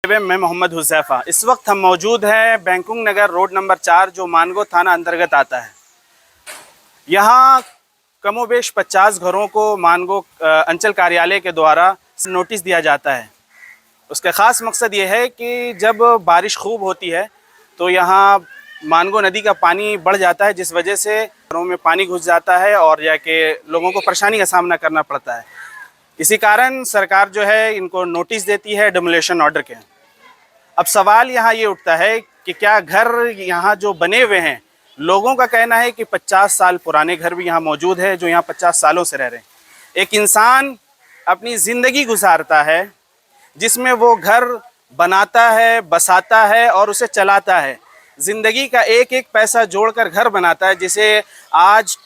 मैं मोहम्मद हुज़ैफ़ा। इस वक्त हम मौजूद हैं बैंकुंग नगर रोड नंबर 4 जो मानगो थाना अंतर्गत आता है। यहाँ कमोबेश 50 घरों को मानगो अंचल कार्यालय के द्वारा नोटिस दिया जाता है। उसका ख़ास मकसद ये है कि जब बारिश खूब होती है तो यहाँ मानगो नदी का पानी बढ़ जाता है, जिस वजह से घरों में पानी घुस जाता है और जाके लोगों को परेशानी का सामना करना पड़ता है। इसी कारण सरकार जो है इनको नोटिस देती है डिमोलिशन ऑर्डर के। अब सवाल यहाँ ये उठता है कि क्या घर यहाँ जो बने हुए हैं, लोगों का कहना है कि 50 साल पुराने घर भी यहाँ मौजूद है जो यहाँ 50 सालों से रह रहे हैं। एक इंसान अपनी ज़िंदगी गुजारता है जिसमें वो घर बनाता है, बसाता है और उसे चलाता है। ज़िंदगी का एक एक पैसा जोड़कर घर बनाता है, जिसे आज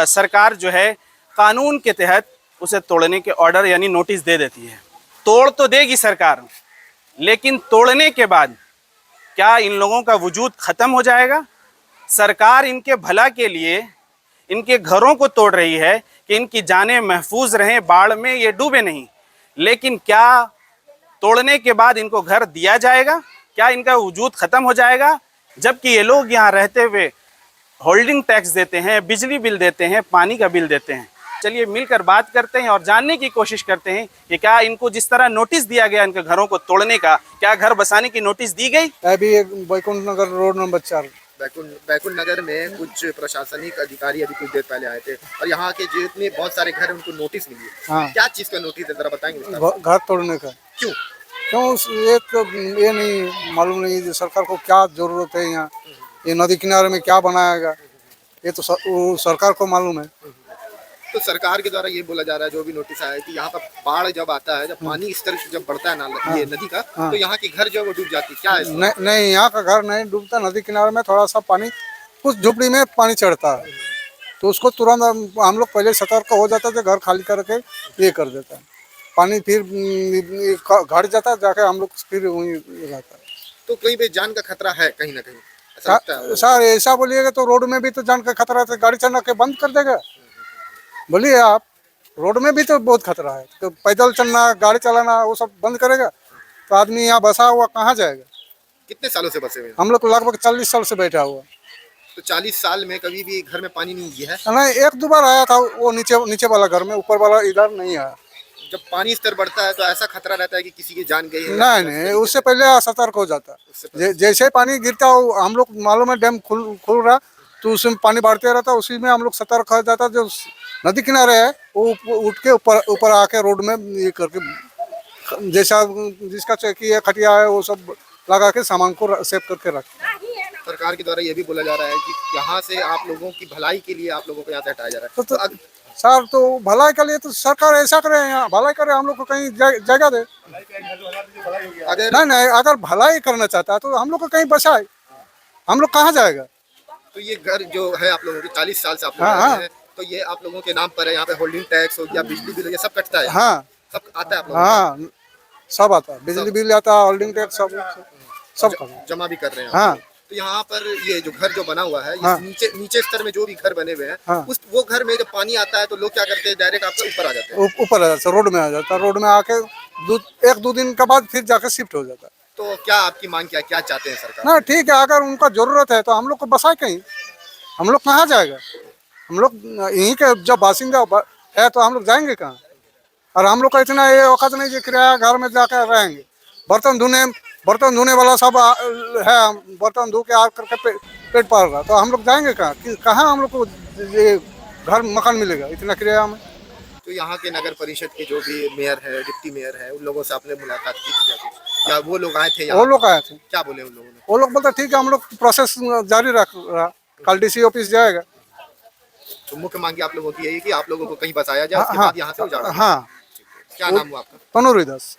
सरकार जो है कानून के तहत उसे तोड़ने के ऑर्डर यानी नोटिस दे देती है। तोड़ तो देगी सरकार, लेकिन तोड़ने के बाद क्या इन लोगों का वजूद ख़त्म हो जाएगा? सरकार इनके भला के लिए इनके घरों को तोड़ रही है कि इनकी जानें महफूज रहें, बाढ़ में ये डूबे नहीं। लेकिन क्या तोड़ने के बाद इनको घर दिया जाएगा? क्या इनका वजूद ख़त्म हो जाएगा? जबकि ये लोग यहाँ रहते हुए होल्डिंग टैक्स देते हैं, बिजली बिल देते हैं, पानी का बिल देते हैं। चलिए मिलकर बात करते हैं और जानने की कोशिश करते हैं कि क्या इनको जिस तरह नोटिस दिया गया इनके घरों को तोड़ने का, क्या घर बसाने की नोटिस दी गई? अभी बैकुंठ नगर रोड नंबर 4 बैकुंठ नगर में कुछ प्रशासनिक अधिकारी अभी कुछ देर पहले आए थे और यहाँ के जितने बहुत सारे घर उनको नोटिस मिली है। हाँ। क्या चीज़ का नोटिस है, जरा बताएंगे? घर तोड़ने का। क्यों? एक ये नहीं मालूम नहीं सरकार को क्या जरूरत है यहाँ, ये नदी किनारे में क्या बनाएगा, ये तो सरकार को मालूम है। तो सरकार के द्वारा ये बोला जा रहा है, जो भी नोटिस आया है कि यहाँ पर बाढ़ जब आता है, जब पानी स्तर जब बढ़ता है ना ये नदी का, तो यहाँ के घर जो है वो डूब जाती है। क्या है? नहीं, यहाँ का घर नहीं डूबता। नदी किनारे में थोड़ा सा पानी, कुछ झुपड़ी में पानी चढ़ता है तो उसको तुरंत हम लोग पहले सतर्क हो जाता है, घर खाली करके ये कर देता है। पानी फिर घट जाता है, जाके हम लोग फिर वहीं जाता है। तो कहीं पे जान का खतरा है कहीं ना कहीं? सर ऐसा बोलिएगा तो रोड में भी तो जान का खतरा है, गाड़ी चलना के बंद कर देगा? बोलिए आप, रोड में भी तो बहुत खतरा है। तो पैदल चलना, गाड़ी चलाना वो सब बंद करेगा तो आदमी यहाँ बसा हुआ कहाँ जाएगा? कितने सालों से बसे हुए हैं? हम लोग लगभग 40 साल से बैठा हुआ। तो 40 साल में कभी भी घर में पानी नहीं गया है? नहीं, एक दो बार आया था वो नीचे वाला घर में, ऊपर वाला इधर नहीं आया। जब पानी स्तर बढ़ता है तो ऐसा खतरा रहता है कि किसी की जान गई है? नहीं, उससे पहले सतर्क हो जाता। जैसे पानी गिरता हम लोग मालूम है डैम खुल रहा तो उसमें पानी बढ़ते रहता, उसी में हम लोग सतर्क हो जाता। जो नदी किनारे है वो उठ के ऊपर आके रोड में ये करके, जैसा जिसका चौकी है, खटिया है, वो सब लगा के सामान को सेव करके रखते। सरकार के द्वारा ये भी बोला जा रहा है कि यहाँ से आप लोगों की भलाई के लिए आप लोगों को यहाँ से हटाया जा रहा है। सर तो भलाई के लिए तो सरकार ऐसा करे, यहाँ भलाई करे, हम लोग को कहीं जगह दे। नहीं, अगर भलाई करना चाहता है तो हम लोग को कहीं बसाए, हम लोग कहाँ जाएगा? तो ये घर जो है आप लोगों के 40 साल से आप लोग रहते हैं, तो ये आप लोगों के नाम पर है? यहाँ पे होल्डिंग टैक्स हो गया, बिजली बिल, ये सब कटता है? हाँ, सब आता है आप लोगों? हाँ, सब आता है, बिजली बिल आता है, होल्डिंग टैक्स सब जमा भी कर रहे हैं? हाँ। तो यहाँ पर ये जो घर जो बना हुआ है, हाँ। नीचे स्तर में जो भी घर बने हुए हैं, हाँ। वो घर में जब पानी आता है तो लोग क्या करते हैं, डायरेक्ट आपके ऊपर आ जाते हैं? ऊपर आ जाता, रोड में आ जाता, रोड में आके एक दो दिन के बाद फिर जाके शिफ्ट हो जाता। तो क्या आपकी मांग क्या चाहते हैं सरकार? ना ठीक है, अगर उनका जरूरत है तो हम लोग को बसाए कहीं, हम लोग कहाँ जाएगा? हम लोग यहीं के जब बासिंदा है तो हम लोग जाएंगे कहाँ? और हम लोग का इतना ये औकात नहीं कि किराया घर में जाकर रहेंगे। बर्तन धोने वाला सब है, बर्तन धो के आ करके पेट पाल रहा, तो हम लोग जाएंगे कहाँ? कहाँ हम लोग को ये घर मकान मिलेगा इतना किराया में? तो यहाँ के नगर परिषद के जो भी मेयर है, डिप्टी मेयर है, उन लोगों से आपने मुलाकात की थी क्या? वो लोग आए थे? वो लोग आए थे। क्या बोले उन लोगों ने? वो लोग बोलते ठीक है, हम लोग प्रोसेस जारी रख रहा, कल DC ऑफिस जाएगा। तो मुख्य मांग आप लोगों की यही कि आप लोगों को कहीं बसाया जाए, उसके बाद यहाँ से उजाड़ा। हाँ। क्या नाम हुआ आपका? तनुरी दास।